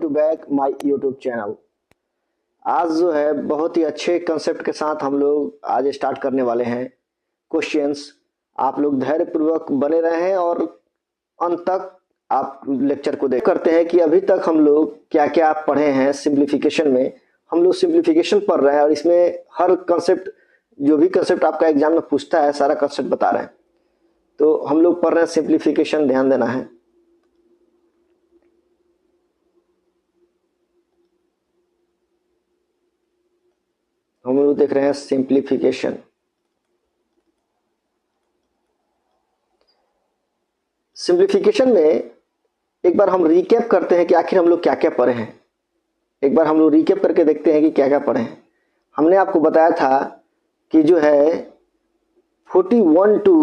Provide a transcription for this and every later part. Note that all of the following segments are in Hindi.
To back my YouTube channel. आज जो है बहुत ही अच्छे कंसेप्ट के साथ हम लोग आज स्टार्ट करने वाले हैं क्वेश्चंस। आप लोग धैर्यपूर्वक बने रहें और अंत तक आप लेक्चर को देख करते हैं कि अभी तक हम लोग क्या क्या पढ़े हैं। सिंप्लीफिकेशन में हम लोग सिंप्लीफिकेशन पढ़ रहे हैं और इसमें हर कंसेप्ट, जो भी कंसेप्ट आपका एग्जाम में पूछता है, सारा कंसेप्ट बता रहे हैं। तो हम लोग पढ़ रहे हैं सिंप्लीफिकेशन, ध्यान देना है। हम लोग देख रहे हैं सिंप्लीफिकेशन। सिंप्लीफिकेशन में एक बार हम रिकैप करते हैं कि आखिर हम लोग क्या क्या पढ़े हैं। एक बार हम लोग रिकैप करके देखते हैं कि क्या क्या पढ़े हैं। हमने आपको बताया था कि जो है 41 टू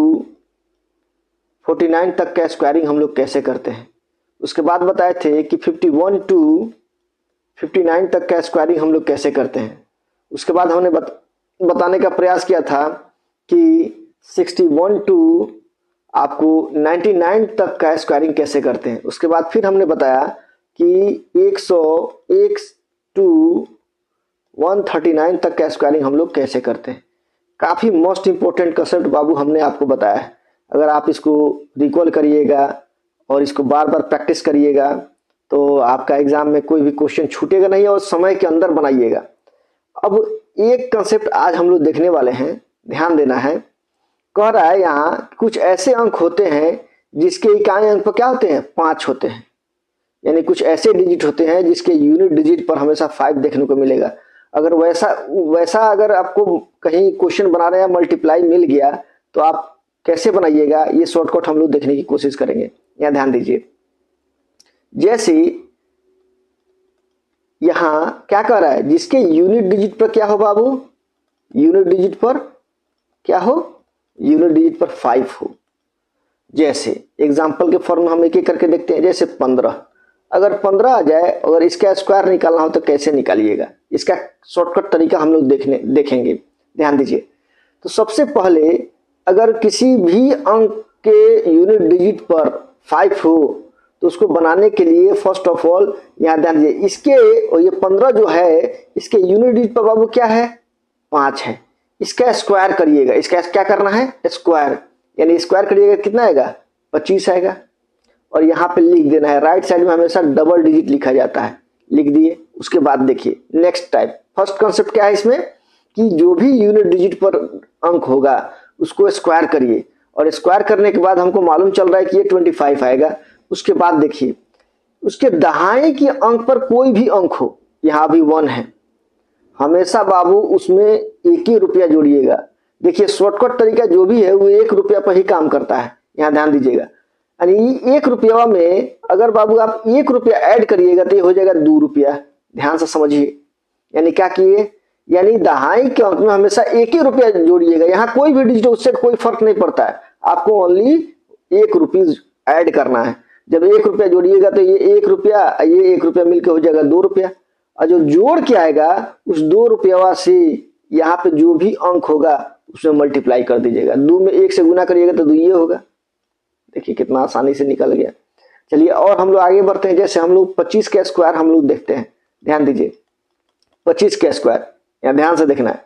49 तक का स्क्वायरिंग हम लोग कैसे करते हैं। उसके बाद बताए थे कि 51 टू 59 तक का स्क्वायरिंग हम लोग कैसे करते हैं। उसके बाद हमने बताने का प्रयास किया था कि 61 टू आपको 99 तक का स्क्वायरिंग कैसे करते हैं। उसके बाद फिर हमने बताया कि 101 टू 139 तक का स्क्वायरिंग हम लोग कैसे करते हैं। काफ़ी मोस्ट इंपॉर्टेंट कंसेप्ट बाबू हमने आपको बताया है। अगर आप इसको रिकॉल करिएगा और इसको बार बार प्रैक्टिस करिएगा तो आपका एग्जाम में कोई भी क्वेश्चन छूटेगा नहीं और समय के अंदर बनाइएगा। अब एक कंसेप्ट आज हम लोग देखने वाले हैं, ध्यान देना है। कह रहा है यहाँ कुछ ऐसे अंक होते हैं जिसके इकाई अंक पर क्या होते हैं, 5 होते हैं। यानी कुछ ऐसे डिजिट होते हैं जिसके यूनिट डिजिट पर हमेशा 5 देखने को मिलेगा। अगर वैसा अगर आपको कहीं क्वेश्चन बना रहे हैं, मल्टीप्लाई मिल गया तो आप कैसे बनाइएगा, ये शॉर्टकट हम लोग देखने की कोशिश करेंगे। यहाँ ध्यान दीजिए, जैसे यहां क्या कह रहा है, जिसके यूनिट डिजिट पर क्या हो बाबू, यूनिट डिजिट पर क्या हो, यूनिट डिजिट पर 5 हो। जैसे एग्जांपल के फॉर्म में हम एक एक करके देखते हैं। जैसे 15, अगर 15 आ जाए, अगर इसका स्क्वायर निकालना हो तो कैसे निकालिएगा, इसका शॉर्टकट तरीका हम लोग देखेंगे। ध्यान दीजिए। तो सबसे पहले अगर किसी भी अंक के यूनिट डिजिट पर 5 हो तो उसको बनाने के लिए फर्स्ट ऑफ ऑल यहाँ ध्यान दीजिए, इसके और ये 15 जो है इसके यूनिट डिजिट पर बाबू क्या है, 5 है। इसका स्क्वायर करिएगा। इसका क्या करना है, स्क्वायर, यानी स्क्वायर करिएगा कितना आएगा, 25 आएगा। और यहाँ पे लिख देना है, राइट साइड में हमेशा डबल डिजिट लिखा जाता है, लिख दिए। उसके बाद देखिए नेक्स्ट टाइप, फर्स्ट कॉन्सेप्ट क्या है इसमें कि जो भी यूनिट डिजिट पर अंक होगा उसको स्क्वायर करिए। और स्क्वायर करने के बाद हमको मालूम चल रहा है कि ये 25 आएगा। उसके बाद देखिए उसके दहाई के अंक पर कोई भी अंक हो, यहाँ भी 1 है, हमेशा बाबू उसमें 1 ही रुपया जोड़िएगा। देखिए शॉर्टकट तरीका जो भी है वो 1 रुपया पर ही काम करता है। यहाँ ध्यान दीजिएगा, यानी 1 रुपया में अगर बाबू आप 1 रुपया ऐड करिएगा तो ये हो जाएगा 2 रुपया। ध्यान से समझिए, यानी क्या किए, यानी दहाई के अंक में हमेशा 1 ही रुपया जोड़िएगा। यहाँ कोई भी डिजिट, उससे कोई फर्क नहीं पड़ता है, आपको ओनली 1 रुपीज ऐड करना है। जब 1 रुपया जोड़िएगा तो ये 1 रुपया, ये 1 रुपया मिलकर हो जाएगा 2 रुपया। और जो जोड़ के आएगा उस 2 रुपया से यहाँ पे जो भी अंक होगा उसमें मल्टीप्लाई कर दीजिएगा। 2 में 1 से गुना करिएगा तो 2 ये होगा। देखिए कितना आसानी से निकल गया। चलिए और हम लोग आगे बढ़ते हैं। जैसे हम लोग 25 का स्क्वायर हम लोग देखते हैं। ध्यान दीजिए, 25 का स्क्वायर यहाँ ध्यान से देखना है।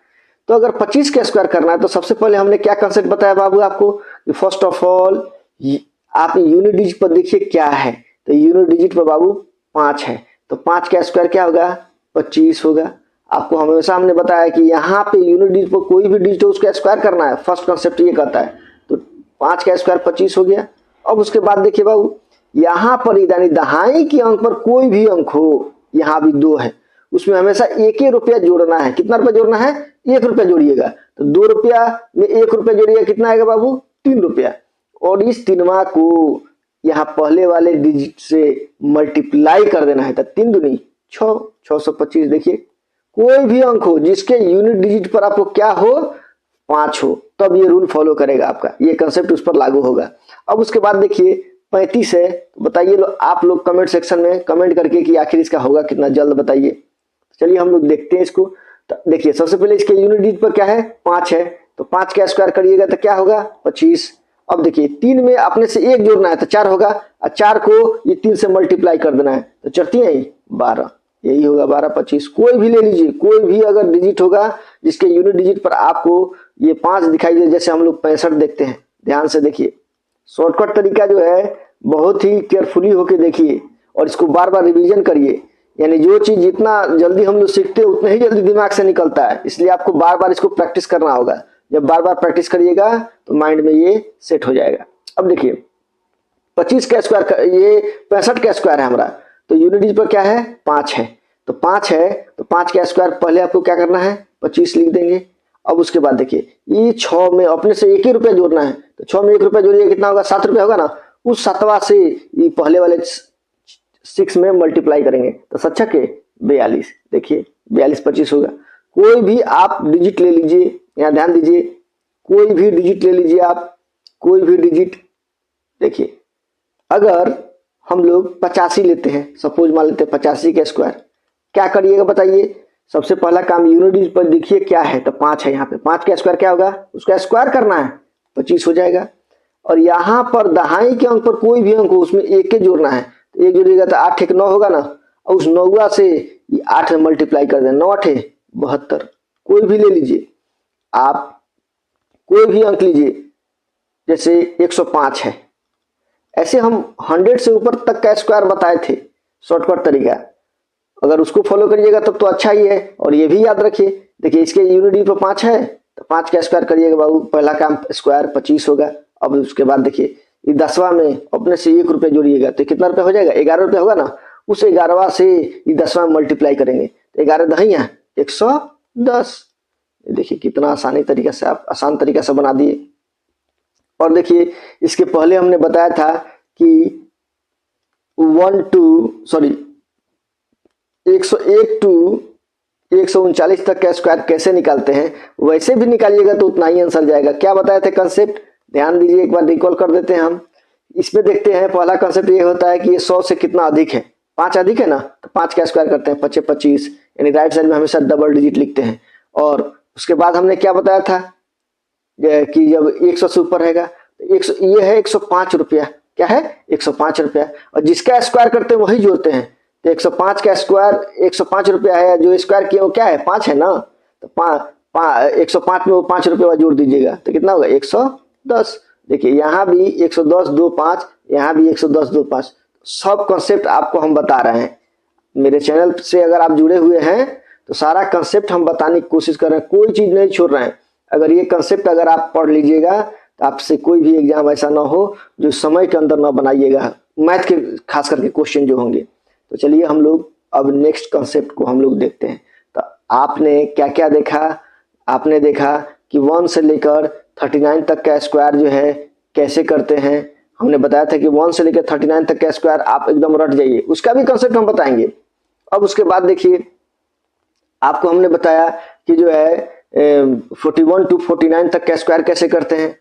तो अगर 25 का स्क्वायर करना है तो सबसे पहले हमने क्या कंसेप्ट बताया बाबू आपको, फर्स्ट ऑफ ऑल आप यूनिट डिजिट पर देखिए क्या है। तो यूनिट डिजिट पर बाबू 5 है, तो 5 का स्क्वायर क्या होगा, 25 होगा। आपको हमेशा हमने बताया कि यहाँ पे यूनिट डिजिट पर कोई भी डिजिट हो उसका स्क्वायर करना है, फर्स्ट कंसेप्ट ये कहता है। तो 5 का स्क्वायर 25 हो गया। अब उसके बाद देखिए बाबू यहाँ पर यानी दहाई के अंक पर कोई भी अंक हो, यहाँ भी 2 है, उसमें हमेशा 1 ही रुपया जोड़ना है। कितना रुपया जोड़ना है, 1 रुपया जोड़िएगा। तो 2 रुपया में 1 रुपया जोड़िएगा, कितना आएगा बाबू, 3 रुपया। और इस 3वां को यहाँ पहले वाले डिजिट से मल्टीप्लाई कर देना है। तो 3 दूनी 6, 625। देखिए कोई भी अंक हो जिसके यूनिट डिजिट पर आपको क्या हो, 5 हो, तब ये रूल फॉलो करेगा आपका, ये कंसेप्ट उस पर लागू होगा। अब उसके बाद देखिए 35 है, तो बताइए आप लोग कमेंट सेक्शन में कमेंट करके कि आखिर इसका होगा कितना, जल्द बताइए। चलिए हम लोग देखते हैं इसको। तो देखिए सबसे पहले इसके यूनिट डिजिट पर क्या है, 5 है, तो 5 का स्क्वायर करिएगा तो क्या होगा, 25। अब देखिए 3 में अपने से 1 जोड़ना है तो 4 होगा, और 4 को ये 3 से मल्टीप्लाई कर देना है तो चढ़ती है 12, यही होगा 12 25, कोई भी ले लीजिए, कोई भी अगर डिजिट होगा जिसके यूनिट डिजिट पर आपको ये 5 दिखाई दे, जैसे हम लोग 65 देखते हैं, ध्यान से देखिए। शॉर्टकट तरीका जो है बहुत ही केयरफुली होके देखिए और इसको बार बार रिवीजन करिए, यानी जो चीज जितना जल्दी हम लोग सीखते हैं उतना ही जल्दी दिमाग से निकलता है, इसलिए आपको बार बार इसको प्रैक्टिस करना होगा। जब बार बार प्रैक्टिस करिएगा तो माइंड में ये सेट हो जाएगा। अब देखिए 25 का स्क्वायर, ये 65 का स्क्वायर है हमारा, तो यूनिट डिजिट पर क्या है 5 है, तो 5 है तो 5 का स्क्वायर पहले आपको क्या करना है 25 लिख देंगे। अब उसके बाद देखिए ये 6 में अपने से 1 ही रुपया जोड़ना है, तो 6 में 1 रुपया जोड़िए कितना होगा 7 रुपया होगा ना, उस 7वां से ये पहले वाले 6 में मल्टीप्लाई करेंगे तो 7 के 42, देखिए 42 25 होगा। कोई भी आप डिजिट ले लीजिए, यहाँ ध्यान दीजिए, कोई भी डिजिट ले लीजिए आप, कोई भी डिजिट। देखिए अगर हम लोग 85 लेते हैं, सपोज मान लेते हैं 85 का स्क्वायर, क्या करिएगा बताइए। सबसे पहला काम यूनिट डिजिट पर देखिए क्या है, तो 5 है, यहाँ पे 5 का स्क्वायर क्या होगा, उसका स्क्वायर करना है 25 हो जाएगा। और यहाँ पर दहाई के अंक पर कोई भी अंक हो उसमें 1 के जोड़ना है, तो 1 जोड़िएगा तो 8 1 9 होगा ना, और उस 9 से 8 में मल्टीप्लाई कर दें, 9 8 72। कोई भी ले लीजिए आप, कोई भी अंक लीजिए, जैसे 105 है, ऐसे हम 100 से ऊपर तक का स्क्वायर बताए थे शॉर्टकट तरीका, अगर उसको फॉलो करिएगा तब तो अच्छा ही है। और ये भी याद रखिए, देखिए इसके यूनिट डिजिट पर 5 है तो 5 का स्क्वायर करिएगा बाबू, पहला काम स्क्वायर 25 होगा। अब उसके बाद देखिए ये 10वां में अपने से 1 रुपया जोड़िएगा तो कितना रुपया हो जाएगा 11 रुपया होगा ना, उस 11वां से ये 10वां में मल्टीप्लाई करेंगे तो 11 दहिया 110। देखिए कितना आसानी तरीका से आप आसान तरीका से बना दिए। और देखिए इसके पहले हमने बताया था कि 101 टू 139 तक का स्क्वायर कैसे निकालते हैं, वैसे भी निकालिएगा तो उतना ही आंसर जाएगा। क्या बताया था कंसेप्ट, ध्यान दीजिए, एक बार रिकॉल कर देते हैं हम। इसमें देखते हैं पहला कंसेप्ट ये होता है कि ये 100 से कितना अधिक है, 5 अधिक है ना, तो 5 का स्क्वायर करते हैं 5 25, यानी राइट साइड में हमेशा डबल डिजिट लिखते हैं। और उसके बाद हमने क्या बताया था कि जब 100 से ऊपर रहेगा तो 100, ये है 105 रुपया, क्या है 105 रुपया, और जिसका स्क्वायर करते हैं वही जोड़ते हैं, तो 105 का स्क्वायर 105 रुपया है, जो स्क्वायर किया वो क्या है 5 है ना, तो 105 में वो 5 रुपये जोड़ दीजिएगा तो कितना होगा 110। देखिए यहाँ भी 110 2 5, यहाँ भी 110 2 5, सब कंसेप्ट आपको हम बता रहे हैं। मेरे चैनल से अगर आप जुड़े हुए हैं तो सारा कंसेप्ट हम बताने की कोशिश कर रहे हैं, कोई चीज नहीं छोड़ रहे हैं। अगर ये कंसेप्ट अगर आप पढ़ लीजिएगा तो आपसे कोई भी एग्जाम ऐसा ना हो जो समय के अंदर ना बनाइएगा, मैथ के खास करके क्वेश्चन जो होंगे। तो चलिए हम लोग अब नेक्स्ट कंसेप्ट को हम लोग देखते हैं। तो आपने क्या क्या देखा, आपने देखा कि 1 से लेकर 39 तक का स्क्वायर जो है कैसे करते हैं। हमने बताया था कि 1 से लेकर 39 तक का स्क्वायर आप एकदम रट जाइए, उसका भी कंसेप्ट हम बताएंगे। अब उसके बाद देखिए आपको हमने बताया कि जो है 41 टू 49 तक का स्क्वायर कैसे करते हैं,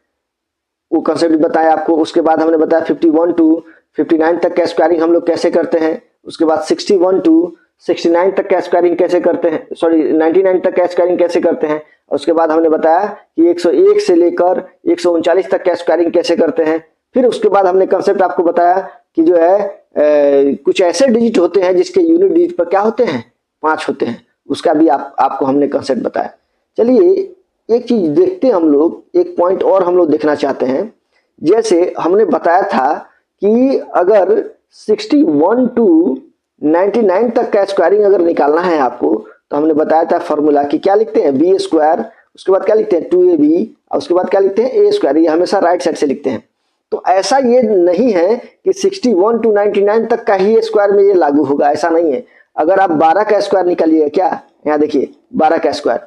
वो कंसेप्ट बताया आपको। उसके बाद हमने बताया 51 टू 59 तक का स्क्वायरिंग हम लोग कैसे करते हैं। उसके बाद 61 टू 69 तक का स्क्वायरिंग कैसे करते हैं, 99 तक का स्क्वायरिंग कैसे करते हैं। उसके बाद हमने बताया कि 101 से लेकर 139 तक का स्क्वायरिंग कैसे करते हैं। फिर उसके बाद हमने कंसेप्ट आपको बताया कि जो है कुछ ऐसे डिजिट होते हैं जिसके यूनिट डिजिट पर क्या होते हैं 5 होते हैं, उसका भी आपको हमने कंसेप्ट बताया। चलिए एक चीज देखते हैं हम लोग, एक पॉइंट और हम लोग देखना चाहते हैं। जैसे हमने बताया था कि अगर 61 टू 99 तक का स्क्वायरिंग अगर निकालना है आपको, तो हमने बताया था फॉर्मूला कि क्या लिखते हैं बी स्क्वायर, उसके बाद क्या लिखते हैं 2ab, और उसके बाद क्या लिखते हैं ए स्क्वायर, ये हमेशा राइट साइड से लिखते हैं। तो ऐसा ये नहीं है कि 61 टू 99 तक का ही स्क्वायर में ये लागू होगा, ऐसा नहीं है। अगर आप 12 का स्क्वायर निकालिएगा, क्या यहाँ देखिए 12 का स्क्वायर,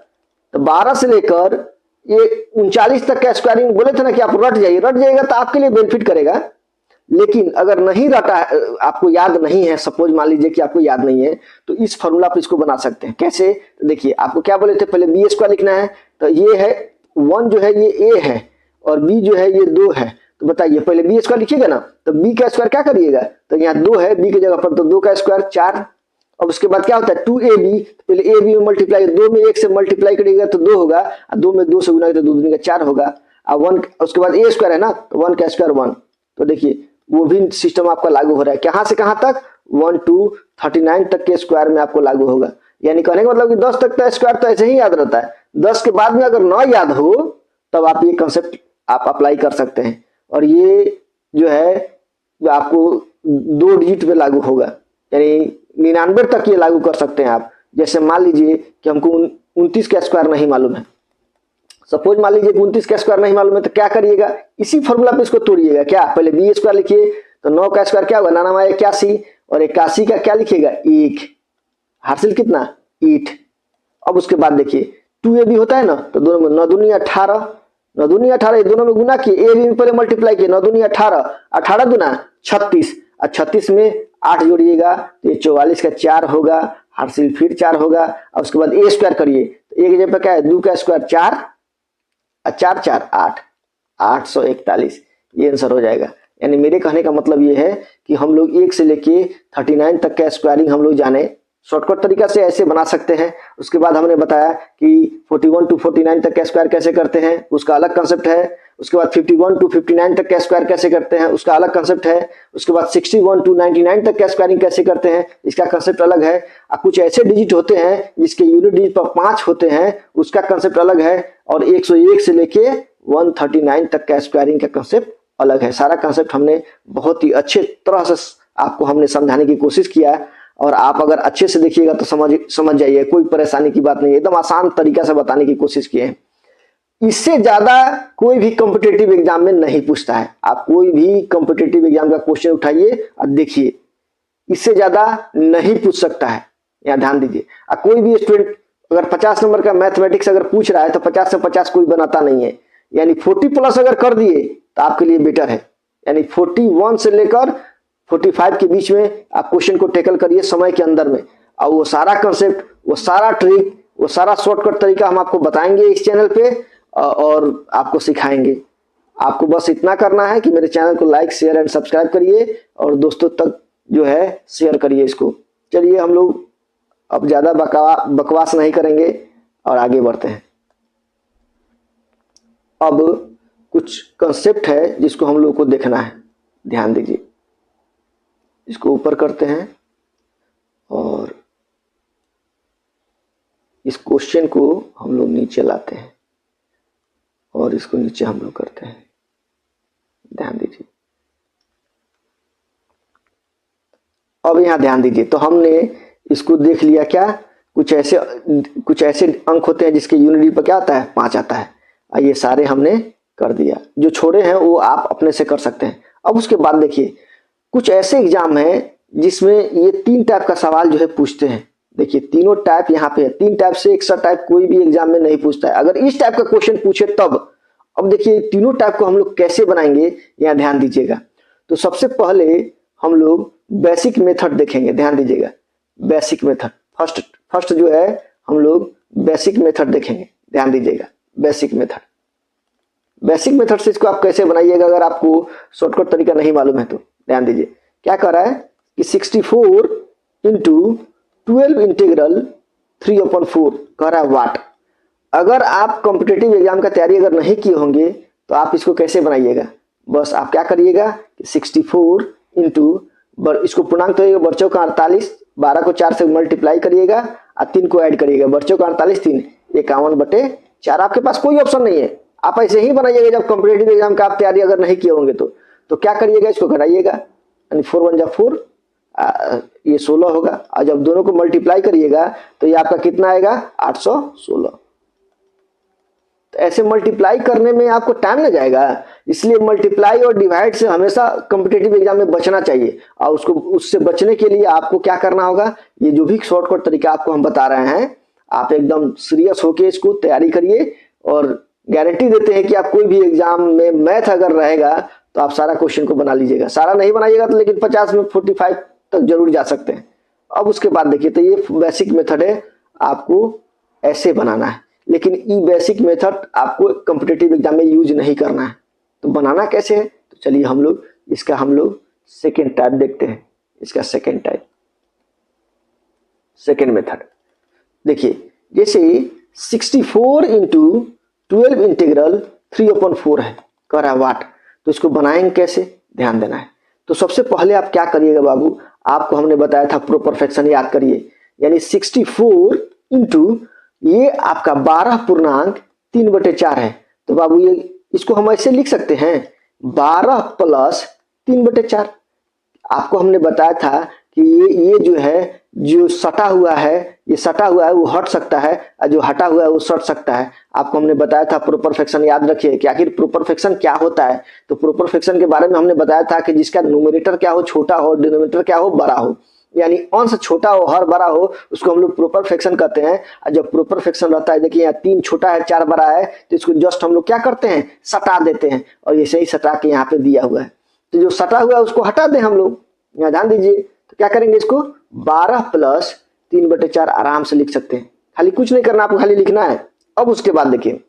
तो 12 से लेकर ये 39 तक का स्क्वायरिंग बोले थे ना कि आप रट जाइएगा तो आपके लिए बेनिफिट करेगा। लेकिन अगर नहीं रटा, आपको याद नहीं है, सपोज मान लीजिए कि आपको याद नहीं है, तो इस फॉर्मूला पे इसको बना सकते हैं। कैसे, तो देखिए आपको क्या बोले थे, पहले बी स्क्वायर लिखना है, तो ये है 1 जो है ये ए है और बी जो है ये 2 है। तो बताइए पहले बी स्क्वायर लिखिएगा ना, तो बी का स्क्वायर क्या करिएगा, तो यहाँ 2 है बी की जगह पर, तो 2 का स्क्वायर 4। अब उसके बाद क्या होता है 2ab, पहले ए बी में मल्टीप्लाई, 2 में 1 से मल्टीप्लाई करिएगा तो 2 होगा, और 2 में 2 से गुना तो 2 दूनी का 4 होगा, और 1 उसके बाद ए स्क्वायर है ना, तो 1 का स्क्वायर 1। तो देखिए वो भी सिस्टम आपका लागू हो रहा है, कहां से कहां तक 1 टू 39 तक के स्क्वायर में आपको लागू होगा। यानी कहने का मतलब कि 10 तक का स्क्वायर तो ऐसे ही याद रहता है, 10 के बाद में अगर 9 याद हो तब आप ये कंसेप्ट आप अप्लाई कर सकते हैं। और ये जो है जो आपको 2 डिजिट पे लागू होगा, यानी 99 तक ये लागू कर सकते हैं आप। जैसे मान लीजिए कि हमको 29 का स्क्वायर नहीं मालूम है, सपोज मान लीजिए 29 का स्क्वायर नहीं मालूम है, तो क्या करिएगा, इसी फॉर्मूला पे इसको तोड़िएगा। क्या, पहले बी स्क्वायर लिखिए, तो 9 का स्क्वायर क्या होगा, 9 81, और 81 का क्या लिखिएगा 1, हासिल कितना 8। अब उसके बाद देखिए 2a भी होता है ना, तो दोनों में 9 दूनी 18, 9 दूनी 18, दोनों में गुना किए, ए भी पहले मल्टीप्लाई किए, 9 दूनी 18, 18 दूना 36, और 36 में 8 जोड़िएगा तो ये 44 का 4 होगा, हासिल फिर 4 होगा। और उसके बाद ए स्क्वायर करिए, तो एक जगह पे क्या है 2 का स्क्वायर 4, 4 4 8, 841, ये आंसर हो जाएगा। यानी मेरे कहने का मतलब ये है कि हम लोग 1 से लेके 39 तक का स्क्वायरिंग हम लोग जाने, शॉर्टकट तरीका से ऐसे बना सकते हैं। उसके बाद हमने बताया कि 41 टू 49 तक का स्क्वायर कैसे करते हैं, उसका अलग कंसेप्ट है। उसके बाद 51 टू 59 तक का स्क्वायर कैसे करते हैं, उसका अलग कंसेप्ट है। उसके बाद 61 टू 99 तक का स्क्वायरिंग कैसे करते हैं, इसका कंसेप्ट अलग है। कुछ ऐसे डिजिट होते हैं जिसके यूनिट डिजिट पर 5 होते हैं, उसका कंसेप्ट अलग है। और 101 से लेके 139 तक का स्क्वायरिंग का कंसेप्ट अलग है। सारा कंसेप्ट हमने बहुत ही अच्छे तरह से आपको हमने समझाने की कोशिश किया है, और आप अगर अच्छे से देखिएगा तो समझ जाइए, कोई परेशानी की बात नहीं है, एकदम आसान तरीका से बताने की कोशिश किए हैं। इससे ज्यादा कोई भी कॉम्पिटिटिव एग्जाम में नहीं पूछता है। आप कोई भी कॉम्पिटिटिव एग्जाम का क्वेश्चन उठाइए और देखिए, इससे ज्यादा नहीं पूछ सकता है, यहाँ ध्यान दीजिए। कोई भी स्टूडेंट अगर 50 नंबर का मैथमेटिक्स अगर पूछ रहा है तो 50 से 50 कोई बनाता नहीं है, यानी 40 प्लस अगर कर दिए तो आपके लिए बेटर है। यानी 41 से लेकर 45 के बीच में आप क्वेश्चन को टैकल करिए समय के अंदर में, और वो सारा कंसेप्ट, वो सारा ट्रिक, वो सारा शॉर्टकट तरीका हम आपको बताएंगे इस चैनल पे और आपको सिखाएंगे। आपको बस इतना करना है कि मेरे चैनल को लाइक शेयर एंड सब्सक्राइब करिए और दोस्तों तक जो है शेयर करिए इसको। चलिए हम लोग अब ज्यादा बकवास नहीं करेंगे और आगे बढ़ते हैं। अब कुछ कंसेप्ट है जिसको हम लोग को देखना है, ध्यान दीजिए। इसको ऊपर करते हैं और इस क्वेश्चन को हम लोग नीचे लाते हैं और इसको नीचे हम लोग करते हैं, ध्यान दीजिए। अब यहां ध्यान दीजिए, तो हमने इसको देख लिया। क्या, कुछ ऐसे अंक होते हैं जिसके यूनिट पर क्या आता है 5 आता है, ये सारे हमने कर दिया। जो छोड़े हैं वो आप अपने से कर सकते हैं। अब उसके बाद देखिए, कुछ ऐसे एग्जाम है जिसमें ये 3 टाइप का सवाल जो है पूछते हैं। देखिए तीनों टाइप यहाँ पे है, 3 टाइप से एक्स्ट्रा टाइप कोई भी एग्जाम में नहीं पूछता है। अगर इस टाइप का क्वेश्चन पूछे तब। अब देखिए तीनों टाइप को हम लोग कैसे बनाएंगे, यहाँ ध्यान दीजिएगा। तो सबसे पहले हम लोग बेसिक मेथड देखेंगे, ध्यान दीजिएगा। बेसिक मेथड फर्स्ट जो है हम लोग बेसिक मेथड देखेंगे, ध्यान दीजिएगा। बेसिक मेथड से इसको आप कैसे बनाइएगा, अगर आपको शॉर्टकट तरीका नहीं मालूम है तो ध्यान दीजिए। क्या कर रहा है कि 64 इंटू 12 इंटीग्रल 3/4 कह रहा है वाट। अगर आप कॉम्पिटिटिव एग्जाम का तैयारी अगर नहीं किए होंगे तो आप इसको कैसे बनाइएगा, बस आप क्या करिएगा कि 64 इंटू, इसको पूर्णांक तो बच्चों का 48, 12 को 4 से मल्टीप्लाई करिएगा और 3 को ऐड करिएगा। बच्चों का 48 3 51/4। आपके पास कोई ऑप्शन नहीं है, आप ऐसे ही बनाइएगा। जब कॉम्पिटिटिव एग्जाम का आप तैयारी अगर नहीं किए होंगे तो क्या करिएगा, इसको घटाइएगा, यानी 4 1 जा 4, ये 16 होगा। और जब दोनों को मल्टीप्लाई करिएगा तो ये आपका कितना आएगा 816। तो ऐसे मल्टीप्लाई करने में आपको टाइम ना जाएगा, इसलिए मल्टीप्लाई और डिवाइड से हमेशा कॉम्पिटिटिव एग्जाम में बचना चाहिए। और उससे बचने के लिए आपको क्या करना होगा, ये जो भी शॉर्टकट तरीका आपको हम बता रहे हैं, आप एकदम सीरियस होके इसको तैयारी करिए। और गारंटी देते हैं कि आप कोई भी एग्जाम में मैथ अगर रहेगा तो आप सारा क्वेश्चन को बना लीजिएगा। सारा नहीं बनाइएगा तो लेकिन 50 में 45 तक जरूर जा सकते हैं। अब उसके बाद देखिए, तो ये बेसिक मेथड है, आपको ऐसे बनाना है। लेकिन ये बेसिक मेथड आपको कॉम्पिटिटिव एग्जाम में यूज नहीं करना है। तो बनाना कैसे है, तो चलिए हम लोग सेकेंड टाइप देखते हैं। इसका सेकेंड मेथड देखिए, जैसे 64 इंटू 12 इंटीग्रल 3/4 है, कह रहा है वाट। तो इसको बनाएंगे कैसे, ध्यान देना है। तो सबसे पहले आप क्या करिएगा बाबू, आपको हमने बताया था प्रॉपर फ्रैक्शन याद करिए, यानी 64 इंटू ये आपका 12.3/4 है। तो बाबू ये इसको हम ऐसे लिख सकते हैं 12 प्लस 3/4। आपको हमने बताया था कि ये जो है, जो सटा हुआ है, ये सटा हुआ है वो हट सकता है और जो हटा हुआ है वो सट सकता है। आपको हमने बताया था प्रॉपर फ्रैक्शन याद रखिए कि आखिर प्रॉपर फ्रैक्शन क्या होता है। तो प्रॉपर फ्रैक्शन के बारे में हमने बताया था कि जिसका न्यूमरेटर क्या हो, छोटा हो, डिनोमिनेटर क्या हो, बड़ा हो, यानी अंश छोटा हो, हर बड़ा हो, उसको हम लोग प्रॉपर फ्रैक्शन कहते हैं। और जब प्रॉपर फ्रैक्शन रहता है, देखिए यहाँ 3 छोटा है 4 बड़ा है, तो इसको जस्ट हम लोग क्या करते हैं, सटा देते हैं, और ये सही सटा के यहाँ पे दिया हुआ है। तो जो सटा हुआ है उसको हटा दें हम लोग, यहाँ ध्यान दीजिए। तो क्या करेंगे, इसको 12 प्लस 3/4 आराम से लिख सकते हैं, खाली कुछ नहीं करना, आपको खाली लिखना है। अब उसके बाद देखिए,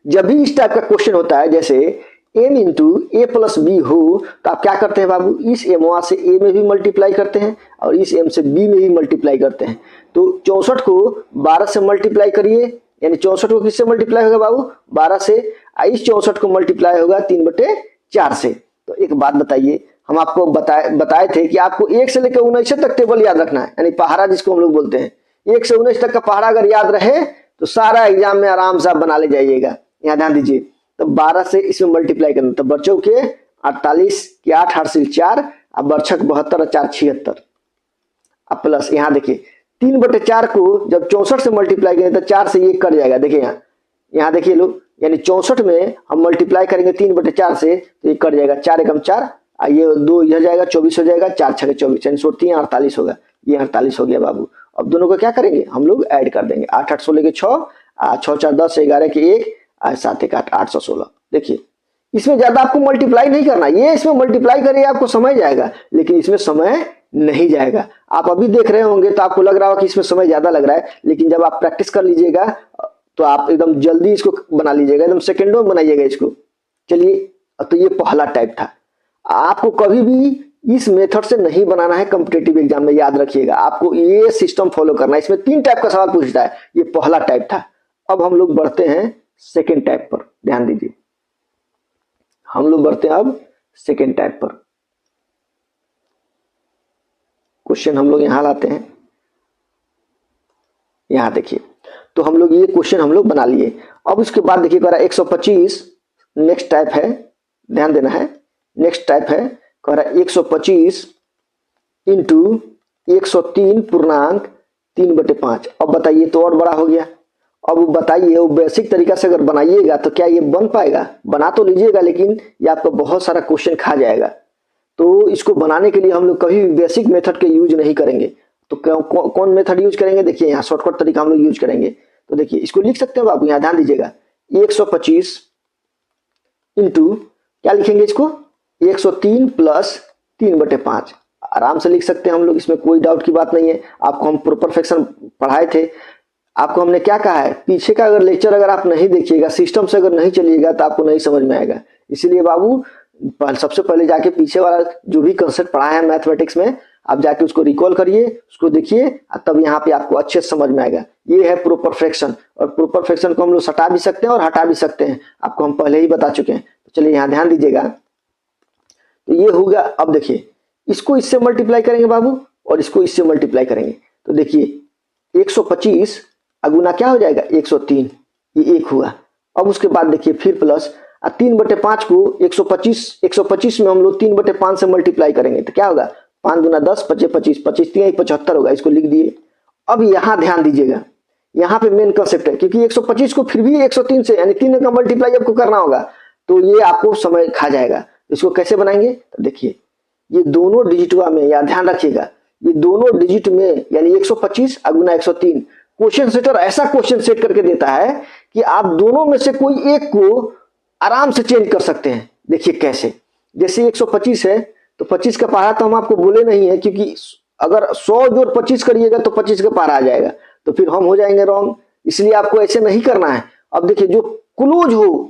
जब भी इस टाइप का क्वेश्चन होता है, जैसे m इंटू ए प्लस बी हो, तो आप क्या करते हैं बाबू, इस m से a में भी मल्टीप्लाई करते हैं और इस m से b में भी मल्टीप्लाई करते हैं। तो 64 को 12 से मल्टीप्लाई करिए, यानी 64 को किससे मल्टीप्लाई होगा बाबू, 12 से। इस 64 को मल्टीप्लाई होगा 3/4 से। तो एक बात बताइए, हम आपको बताए थे कि आपको 1 से लेकर 19 तक टेबल याद रखना है, यानी पहाड़ा जिसको हम लोग बोलते हैं। 1 से 19 तक का पहाड़ा अगर याद रहे तो सारा एग्जाम में आराम से आप बना ले जाइएगा। यहाँ ध्यान दीजिए, तो 12 से इसमें मल्टीप्लाई करना, तो बच्चों के 48 के 8 हासिल 4, अब बर्छक 72 और 4 76। अब प्लस यहाँ देखिए 3/4 को जब 64 से मल्टीप्लाई करें तो 4 से ये कट जाएगा। देखिए यहाँ देखिए लोग, यानी 64 में हम मल्टीप्लाई करेंगे 3/4 से तो ये कट जाएगा, 4 एकम 4, ये 2 यह जाएगा, 24 हो जाएगा, 4 छके 24, यानी 3 48 होगा, ये 48 हो गया बाबू। अब दोनों को क्या करेंगे, हम लोग ऐड कर देंगे, 8 8 16 के 6, 6 4 10 11 के 1, 7 1 8 816। देखिए इसमें ज्यादा आपको मल्टीप्लाई नहीं करना, ये इसमें मल्टीप्लाई करिए आपको समय जाएगा, लेकिन इसमें समय नहीं जाएगा। आप अभी देख रहे होंगे तो आपको लग रहा होगा कि इसमें समय ज्यादा लग रहा है, लेकिन जब आप प्रैक्टिस कर लीजिएगा तो आप एकदम जल्दी इसको बना लीजिएगा, एकदम सेकेंडों में बनाइएगा इसको। चलिए, तो ये पहला टाइप था। आपको कभी भी इस मेथड से नहीं बनाना है कॉम्पिटिटिव एग्जाम में, याद रखिएगा, आपको ये सिस्टम फॉलो करना है। इसमें 3 टाइप का सवाल पूछता है, ये पहला टाइप था। अब हम लोग बढ़ते हैं सेकेंड टाइप पर, ध्यान दीजिए, हम लोग बढ़ते हैं अब सेकेंड टाइप पर। क्वेश्चन हम लोग यहां लाते हैं, यहां देखिए, तो हम लोग ये क्वेश्चन हम लोग बना लिए। अब उसके बाद देखिए 125 नेक्स्ट टाइप है, ध्यान देना है, नेक्स्ट टाइप है, कह रहा है 125 इंटू 103.3/5। अब बताइए, तो और बड़ा हो गया। अब बताइए, वो बेसिक तरीका से अगर बनाइएगा तो क्या ये बन पाएगा, बना तो लीजिएगा, लेकिन ये आपका बहुत सारा क्वेश्चन खा जाएगा। तो इसको बनाने के लिए हम लोग कभी बेसिक मेथड के यूज नहीं करेंगे। तो कौन मेथड यूज करेंगे, देखिए यहाँ शॉर्टकट तरीका हम लोग यूज करेंगे। तो देखिए इसको लिख सकते हैं बाबू, यहाँ ध्यान दीजिएगा, 125 इंटू क्या लिखेंगे इसको, 103 प्लस 3/5। आराम से लिख सकते हैं हम लोग, इसमें कोई डाउट की बात नहीं है। आपको हम प्रॉपर फ्रैक्शन पढ़ाए थे, आपको हमने क्या कहा है, पीछे का अगर लेक्चर अगर आप नहीं देखिएगा, सिस्टम से अगर नहीं चलिएगा तो आपको नहीं समझ में आएगा। इसीलिए बाबू सबसे पहले जाके पीछे वाला जो भी कंसेप्ट पढ़ा है मैथमेटिक्स में, आप जाके उसको रिकॉल करिए, उसको देखिए, तब यहाँ पे आपको अच्छे से समझ में आएगा। ये है प्रॉपर फ्रैक्शन, और प्रॉपर फ्रैक्शन को हम लोग सटा भी सकते हैं और हटा भी सकते हैं, आपको हम पहले ही बता चुके हैं। तो चलिए यहाँ ध्यान दीजिएगा, तो ये होगा। अब देखिए इसको इससे मल्टीप्लाई करेंगे बाबू, और इसको इससे मल्टीप्लाई करेंगे, तो देखिए 125 अगुना क्या हो जाएगा, 103, ये 1 हुआ। अब उसके बाद देखिए फिर प्लस 3/5 को 125 में हम लोग 3/5 से मल्टीप्लाई करेंगे, तो क्या होगा, 5 दूना 10, 25 25 25 3 75 होगा, इसको लिख दिए। अब यहाँ ध्यान दीजिएगा, यहाँ पे मेन कंसेप्ट है, क्योंकि 125 को फिर भी 103 से यानी 3 का मल्टीप्लाई आपको करना होगा, तो ये आपको समय खा जाएगा। इसको कैसे बनाएंगे, तो देखिए ये दोनों डिजिटवा में, या ध्यान रखिएगा, ये दोनों डिजिट में यानी 125 अगुना 103, क्वेश्चन सेटर ऐसा क्वेश्चन सेट करके देता है कि आप दोनों में से कोई एक को आराम से चेंज कर सकते हैं। देखिए कैसे, जैसे 125 है तो 25 का पहाड़ा तो हम आपको बोले नहीं है, क्योंकि अगर 100 जोड़ 25 करिएगा तो 25 का पहाड़ा आ जाएगा, तो फिर हम हो जाएंगे रॉन्ग, इसलिए आपको ऐसे नहीं करना है। अब देखिए जो क्लोज हो,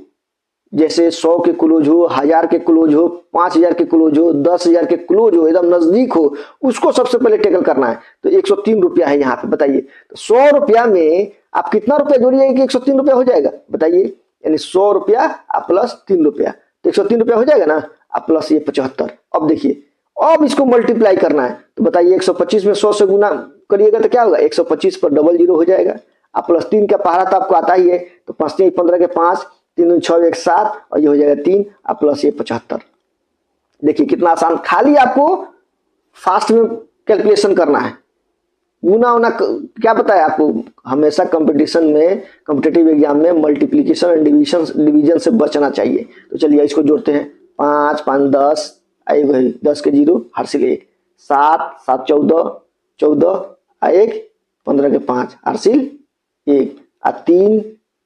जैसे 100 के क्लोज हो, 1000 के क्लोज हो, 5000 के क्लोज हो, 10,000 के क्लोज हो, एकदम नजदीक हो, उसको सबसे पहले टेकल करना है। तो 103 रुपया है यहाँ पे, बताइए, तो 100 रुपया में आप कितना रुपया जोड़िएगा कि 103 रुपया हो जाएगा, बताइए, यानी 100 रुपया प्लस 3 रुपया, तो 103 रुपया हो जाएगा ना, प्लस ये 75। अब देखिए, अब इसको मल्टीप्लाई करना है, तो बताइए 125 में 100 से गुना करिएगा तो क्या होगा, 125 पर डबल जीरो हो जाएगा। आप प्लस 3 का पहाड़ा तो आपको आता ही है, तो 5 3 15 के 5, 3 6 1 7 और ये हो जाएगा 3 और प्लस ये 75। देखिए कितना आसान, खाली आपको फास्ट में कैलकुलेशन करना है। गुना होना क्या पता है आपको, हमेशा कंपटीशन में, कॉम्पिटिटिव एग्जाम में मल्टीप्लिकेशन एंड डिवीजन से बचना चाहिए। तो चलिए इसको जोड़ते हैं, 5 5 10 आई वही 10 के 0 हासिल 1, 7 7 14 14 1 15 के 5 हासिल 1 और 3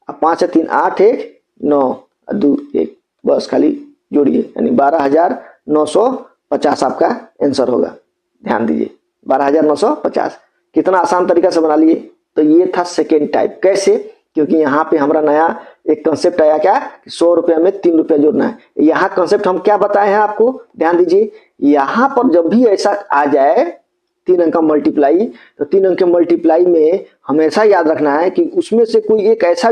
और 5 3 8 1 9 और 2 1, बस खाली जोड़िए, यानी 12,950 आपका आंसर होगा। ध्यान दीजिए 12,950, कितना आसान तरीका से बना लिए। तो ये था सेकेंड टाइप। कैसे, क्योंकि यहाँ पे हमारा नया एक कंसेप्ट आया, क्या, 100 रुपये में 3 रुपया जोड़ना है। यहाँ कंसेप्ट हम क्या बताए हैं आपको, ध्यान दीजिए। यहाँ पर जब भी ऐसा आ जाए 3 अंक का मल्टीप्लाई, तो 3 अंक के मल्टीप्लाई में हमेशा याद रखना है कि उसमें से कोई एक ऐसा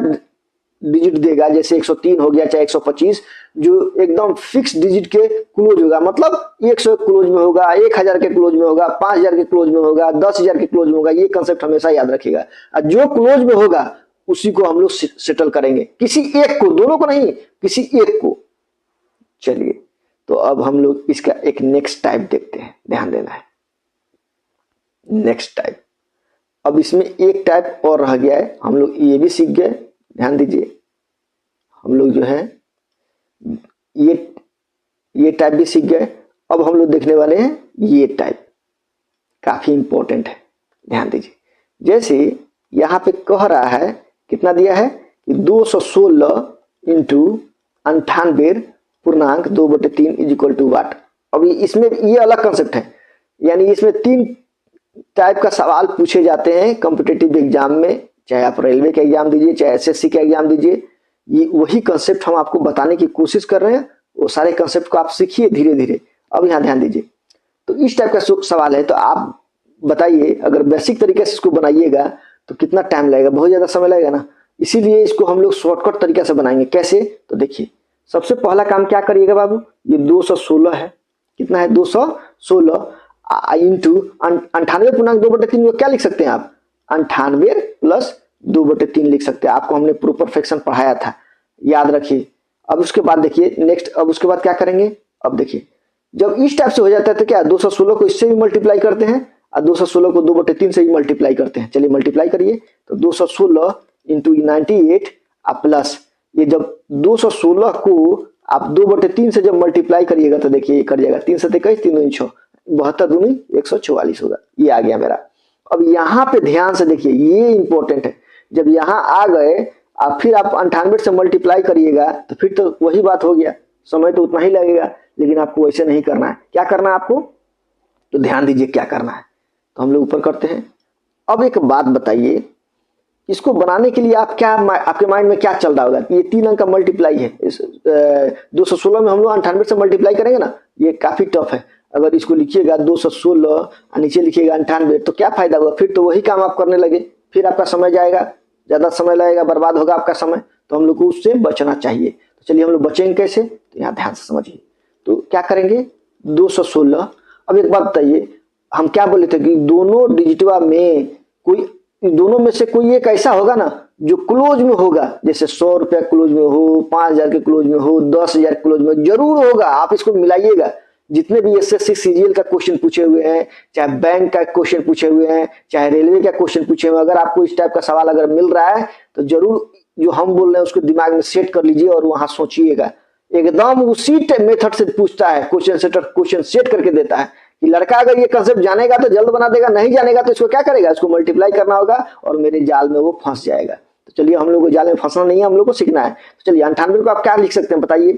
डिजिट देगा, जैसे 103 हो गया चाहे 125, जो एकदम फिक्स डिजिट के क्लोज होगा, मतलब 100 के क्लोज में होगा, 1000 के क्लोज में होगा, 5000 के क्लोज में होगा, 10,000 के क्लोज में होगा। ये कंसेप्ट हमेशा याद रखिएगा। और जो क्लोज में होगा उसी को हम लोग सेटल करेंगे, किसी एक को, दोनों को नहीं, किसी एक को। चलिए तो अब हम लोग इसका एक नेक्स्ट टाइप देखते हैं, ध्यान देना है। नेक्स्ट टाइप, अब इसमें एक टाइप और रह गया है, हम लोग ये भी सीख गए। ध्यान दीजिए, हम लोग जो है ये टाइप भी सीख गए। अब हम लोग देखने वाले हैं ये टाइप, काफी इंपॉर्टेंट है, ध्यान दीजिए। जैसे यहाँ पे कह रहा है, कितना दिया है कि 216 इंटू 98.2/3 इज इक्वल टू वाट। अब इसमें ये अलग कंसेप्ट है, यानी इसमें 3 टाइप का सवाल पूछे जाते हैं कॉम्पिटिटिव एग्जाम में, चाहे आप रेलवे का एग्जाम दीजिए, चाहे एसएससी का एग्जाम दीजिए। ये वही कंसेप्ट हम आपको बताने की कोशिश कर रहे हैं, वो सारे कंसेप्ट को आप सीखिए धीरे धीरे। अब यहाँ ध्यान दीजिए, तो इस टाइप का सवाल है, तो आप बताइए अगर बेसिक तरीके से इसको बनाइएगा तो कितना टाइम लगेगा, बहुत ज्यादा समय लगेगा ना। इसीलिए इसको हम लोग शॉर्टकट तरीके से बनाएंगे। कैसे, तो देखिए सबसे पहला काम क्या करिएगा बाबू, ये 216 है, कितना है 216 इंटू 98.2/3 क्या लिख सकते हैं आप, 98 प्लस 2/3 लिख सकते हैं। आपको हमने प्रो परफेक्शन पढ़ाया था, याद रखिए। अब उसके बाद देखिए नेक्स्ट, अब उसके बाद क्या करेंगे, अब देखिए जब इस टाइप से हो जाता है तो क्या 216 को इससे भी मल्टीप्लाई करते हैं और 216 को 2/3 से भी मल्टीप्लाई करते हैं। चलिए मल्टीप्लाई करिए, तो 216 इंटू 98 प्लस ये, जब 216 को आप 2/3 से जब मल्टीप्लाई करिएगा तो देखिए कर जाएगा 3 से 21 3 दूनी 6 72 दूनी 144 होगा, ये आ गया मेरा। अब यहाँ पे ध्यान से देखिए, ये इंपॉर्टेंट है। जब यहाँ आ गए अब फिर आप 98 से मल्टीप्लाई करिएगा तो फिर तो वही बात हो गया, समय तो उतना ही लगेगा, लेकिन आपको वैसे नहीं करना है। क्या करना है आपको, तो ध्यान दीजिए क्या करना है। तो हम लोग ऊपर करते हैं। अब एक बात बताइए, इसको बनाने के लिए आप क्या, आपके माइंड में क्या चल रहा होगा, ये 3 अंक का मल्टीप्लाई है, 216 में हम लोग 98 से मल्टीप्लाई करेंगे ना, ये काफी टफ है। अगर इसको लिखिएगा 216 नीचे लिखिएगा 98, तो क्या फायदा होगा, फिर तो वही काम आप करने लगे, फिर आपका समय जाएगा, ज्यादा समय लगेगा, बर्बाद होगा आपका समय। तो हम लोग को उससे बचना चाहिए। तो चलिए हम लोग बचेंगे कैसे, तो यहाँ ध्यान से समझिए। तो क्या करेंगे 216। अब एक बात बताइए, हम क्या बोले थे कि दोनों डिजिटवा में कोई, दोनों में से कोई एक ऐसा होगा ना जो क्लोज में होगा, जैसे 100 रुपया क्लोज में हो, 5000 के क्लोज में हो, 10,000 क्लोज में जरूर होगा। आप इसको मिलाइएगा, जितने भी एसएससी सीजीएल का क्वेश्चन पूछे हुए हैं, चाहे बैंक का क्वेश्चन पूछे हुए हैं, चाहे रेलवे का क्वेश्चन पूछे हुए हैं, अगर आपको इस टाइप का सवाल अगर मिल रहा है तो जरूर जो हम बोल रहे हैं उसको दिमाग में सेट कर लीजिए और वहां सोचिएगा। एकदम उसी मेथड से पूछता है, क्वेश्चन सेटर क्वेश्चन सेट करके देता है कि लड़का अगर ये कंसेप्ट जानेगा तो जल्द बना देगा, नहीं जानेगा तो इसको क्या करेगा, इसको मल्टीप्लाई करना होगा और मेरे जाल में वो फंस जाएगा। तो चलिए हम लोग को जाल में फंसना नहीं है, हम लोग को सीखना है। तो चलिए 98 को आप क्या लिख सकते हैं बताइए,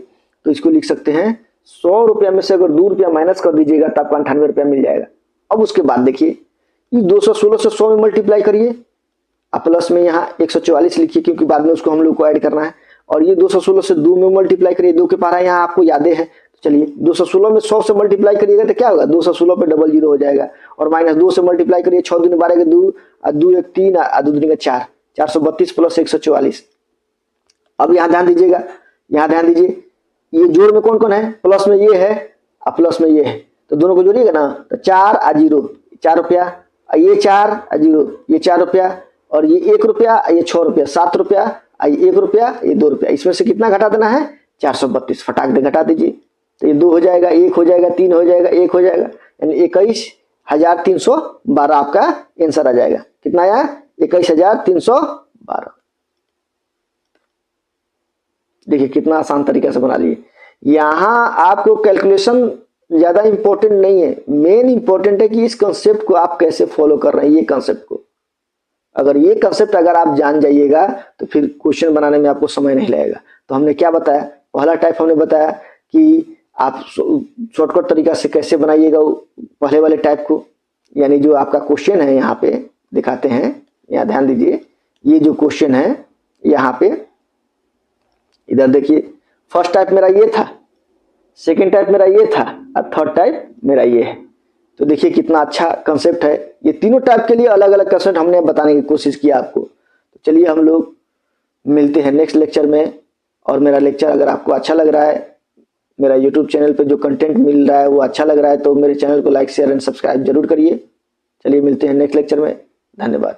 तो इसको लिख सकते हैं 100 रुपया में से अगर 2 रुपया माइनस कर दीजिएगा तो आपको 98 रुपया मिल जाएगा। अब उसके बाद देखिए, इस 216 से 100 में मल्टीप्लाई करिए, अब प्लस में यहाँ 144 लिखिए क्योंकि बाद में उसको हम लोग को ऐड करना है। और ये 216 से 2 में मल्टीप्लाई करिए, 2 के पारा यहाँ आपको यादें है। चलिए 216 में 100 से मल्टीप्लाई करिएगा तो क्या होगा, 216 पे डबल जीरो हो जाएगा। और माइनस 2 से मल्टीप्लाई करिए, 6 दूनी 12 के 2 और 2 1 3 और 2 दूनी का 4, 432 प्लस 144। अब यहाँ ध्यान दीजिएगा, यहाँ ध्यान दीजिए, ये जोड़ में कौन कौन है, प्लस में ये है और प्लस में ये है, तो दोनों को जोड़िएगा ना, तो 4 और 0 4 रुपया, ये 4 और 0 ये 4 रुपया, और ये 1 रुपया, ये 6 रुपया 7 रुपया, ये 1 रुपया, ये 2 रुपया। इसमें से कितना घटा देना है? 432। फटाक दे घटा दीजिए। तो ये 2 हो जाएगा, 1 हो जाएगा, 3 हो जाएगा, 1 हो जाएगा, यानी 21,312 आपका आंसर आ जाएगा। कितना आया? 21,312। देखिए कितना आसान तरीके से बना लिए। यहाँ आपको कैलकुलेशन ज्यादा इंपॉर्टेंट नहीं है, मेन इंपॉर्टेंट है कि इस कंसेप्ट को आप कैसे फॉलो कर रहे हैं। ये कंसेप्ट को ये कंसेप्ट अगर आप जान जाइएगा तो फिर क्वेश्चन बनाने में आपको समय नहीं लगेगा। तो हमने क्या बताया? पहला टाइप हमने बताया कि आप शॉर्टकट तरीका से कैसे बनाइएगा पहले वाले टाइप को, यानी जो आपका क्वेश्चन है यहाँ पे दिखाते हैं, यहाँ ध्यान दीजिए। ये जो क्वेश्चन है यहाँ पे इधर देखिए, फर्स्ट टाइप मेरा ये था, सेकेंड टाइप मेरा ये था, और थर्ड टाइप मेरा ये है। तो देखिए कितना अच्छा कंसेप्ट है। ये तीनों टाइप के लिए अलग अलग कंसेप्ट हमने बताने की कोशिश किया आपको। तो चलिए हम लोग मिलते हैं नेक्स्ट लेक्चर में। और मेरा लेक्चर अगर आपको अच्छा लग रहा है, मेरा यूट्यूब चैनल पे जो कंटेंट मिल रहा है वो अच्छा लग रहा है, तो मेरे चैनल को लाइक शेयर एंड सब्सक्राइब जरूर करिए। चलिए मिलते हैं नेक्स्ट लेक्चर में। धन्यवाद।